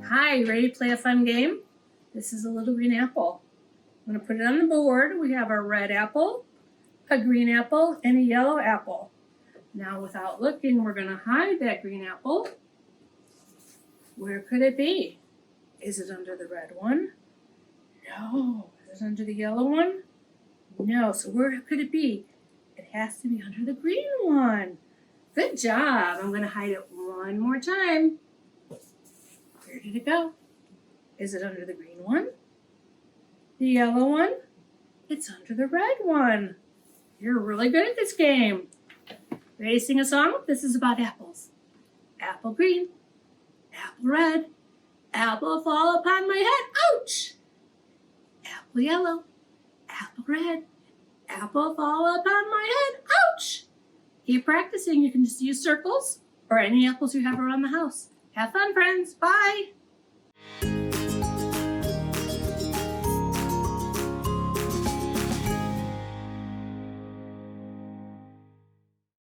Hi, you ready to play a fun game? This is a little green apple. I'm going to put it on the board. We have a red apple, a green apple, and a yellow apple. Now, without looking, we're going to hide that green apple. Where could it be? Is it under the red one? No. Is it under the yellow one? No. So where could it be? It has to be under the green one. Good job. I'm going to hide it one more time. Where did it go? Is it under the green one? The yellow one? It's under the red one. You're really good at this game. Ready to sing a song? This is about apples. Apple green, apple red, apple fall upon my head. Ouch! Apple yellow, apple red, apple fall upon my head. Ouch! Keep practicing. You can just use circles or any apples you have around the house. Have fun, friends. Bye.